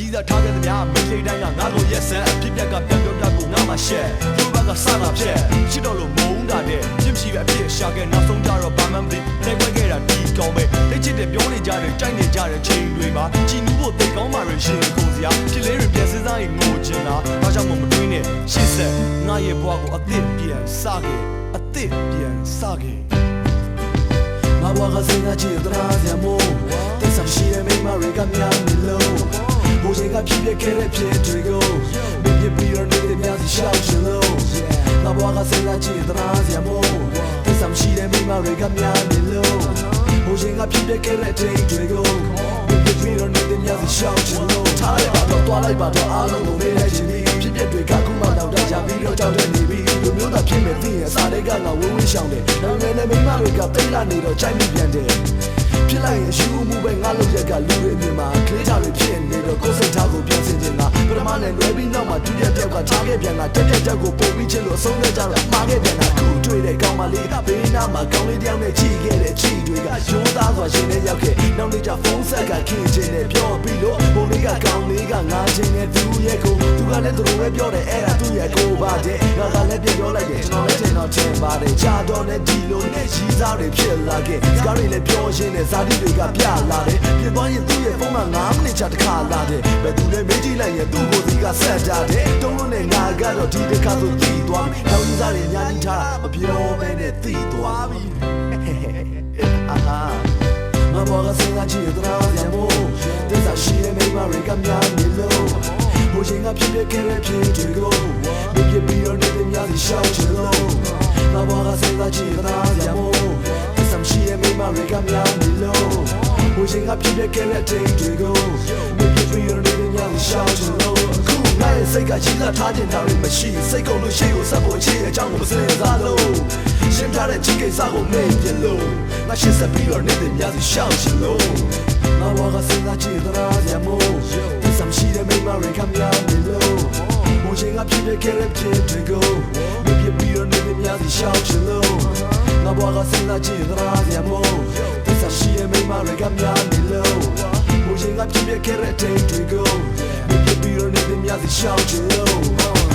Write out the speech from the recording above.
ကြီးသာထားခဲ့သမျှမိလိတိုင်းကငါကိုရက်ဆက်အဖြစ်ပြက်ကပြန်ပြောပြကိုငါမှရှက်သူ့ဘက်ကစတာဖြစ်ချစ်တော်လို့မုန်းတာတဲ့ပြင်းရှိပဲအဖြစ်ရှာခဲ့နောက်ဆုံးကြတော့ဘာမှမသိနိုင်ပွဲခဲ့တာဒီကောင်းပဲတိတ်ချစ်တယ်ပြောနေကြတယ်ကြိုက်နေကြတဲ့ချိန်တွေမှာကြည်နူးဖို့တိတ်ကောင်းမှရရှင်ကိုစရာဖြစ်လေးတွေပြန်စစားရင်ငိုချင်တာဘာကြောင့်မှမတွေးနဲ့ရှစ်ဆက်ငါရဲ့ဘဝကိုအသစ်ပြန်စခဲ့အသစ်ပြန်စခဲ့ငါဘဝကစိတ်နဲ့ချစ်တဲ့စရာမို့တိတ်ဆောင်ရှိတဲ့မိမတွေကများနေလို့ဘိုးချင်းကဖြစ်ဖြစ်ခဲ့တဲ့ဖြစ်တွေကိုမပြပြရနေတဲ့များစီရှောက်ချင်လို့ငါဘဝကစိတ်နဲ့ချစ်တဲ့စရာမို့တိတ်ဆောင်ရှိတဲ့မိမတွေကများနေလို့ဘိုးချင်းကဖြစ်ဖြစ်ခဲ့တဲ့ဖြစ်တွေကိုမပြပြရနေတဲ့များစီရှောက်ချင်လို့ထားရပါတော့တွားလိုက်ပါတော့အားလုံးကိုမေးလိုက်ချင်ပြီးဖြစ်ဖြစ်တွေကခုမှတော့တက်ကြပြီးတော့ကြောက်တဲ့နေပြီးလူမျိုးသားဖြစ်မဲ့သိရင်စာတွေကငါဝင်းဝင်းရှောင်တယ်ဒါပေမဲ့မိမတွေကတိတ်လာနေတော့ကြိုက်မိပြန်တယ်ဖြစ်လိုက်ရင်ရှူမှုပဲငါလုပ်ရက်ကလူတွေမြင်မှာကလေးကြတွေဖြစ်နေတော့ကိုယ်စိတ်ထားကိုပြန်စင်နေတာပထမနဲ့လွဲပြီးနောက်မှာဒုတိယတစ်ယောက်ကထားခဲ့ပြန်တာတက်တက်ကိုပို့ပြီးချစ်လို့အဆုံးနဲ့ကြတော့မှားခဲ့ပြန်တာခုတွေ့တဲ့ကောင်မလေးဘေးနားမှာကောင်းလေးတစ်ယောက်နဲ့ချီခဲ့တဲ့ချီတွေကရိုးသားစွာရှင်နဲ့ရောက်ခဲ့နောက်နေ့ကျဖုန်းဆက်ကခင်ချင်နဲ့ပြောပြီးလို့ဘိုးလေးကကောင်းလေးကငါချင်းနဲ့သူရဲ့ကိုသူကလည်းသူတို့ပဲပြောတယ်အဲ့ဒါသူ့ရဲ့ကိုပါတဲ့ငါကလည်းပြောလိုက်တယ်ကျွန်တော်လည်းချိန်တော့ထင်ပါတယ်ချာတော့နဲ့ဒီလိုနဲ့ရီးစားတွေဖြစ်လာခဲ့စကားတွေလည်းပြောရှင်းနဲ့ဇာတိတွေကပြလာတယ်ပြင်သွားရင်သူ့ရဲ့ဖုန်းမှာ9မိနစ်ချတခါလာတယ်ဘယ်သူလဲမေးကြည့်လိုက်ရင်သူ့ကိုယ်စီကဆက်ကြတယ်တုံးလို့နဲ့ငါကတော့ဒီတစ်ခါဆိုသိသွားပြီနောက်ရီးစားတွေညာကြီးထားမပြောမဲနဲ့သိသွားပြီအာဟာငါဘောကစဉ်းစားကြည့်တဲ့တော့ရမို့တိကျရှိတဲ့မိမတွေကများနေလို့ဘိုးချင်းကဖြစ်ဖြစ်ခဲ့တဲ့ဖြစ်တွေကိုမပြပြရနေတဲ့များစီရှောက်ချင်လို့ငါဘောကစဉ်းစားကြည့်တဲ့တော့ရမို့တိကျရှိတဲ့မိမတွေကများနေလို့ဘိုးချင်းကဖြစ်ဖြစ်ခဲ့တဲ့ချိန်တွေကိုမပြပြရနေတဲ့များစီရှောက်ချင်လို့အခုငါရဲ့စိတ်ကရှိသားထားခြင်းတာတွေမရှိစိတ်ကုန်လို့ရှိကိုဆက်ဖို့ချစ်ရဲ့အကြောင်းကိုမစင်စားလို့ရှင်းထားတဲ့ချစ်ကိစ္စကိုမေ့ပြလို့ငါရှင်းဆက်ပြီးတော့နေတဲ့များစီရှောက်ချင်လို့ငါဘောကစဉ်းစားကြည့်တဲ့တော့ရမို့တိကျရှိတဲ့မိမတွေကများနေလို့ဘိုးချင်းကဖြစ်ဖြစ်ခဲ့တဲ့ဖြစ်တွေကိုမပြပြရနေတဲ့များစီရှောက်ချင်လို့ငါဘောကစဉ်းစားကြည့်တဲ့တော့ရမို့တိကျရှိတဲ့မိမတွေကများနေလို့ဘိုးချင်းကဖြစ်ဖြစ်ခဲ့တဲ့ချိန်တွေကိုမပြပြရနေတဲ့များစီရှောက်ချင်လို့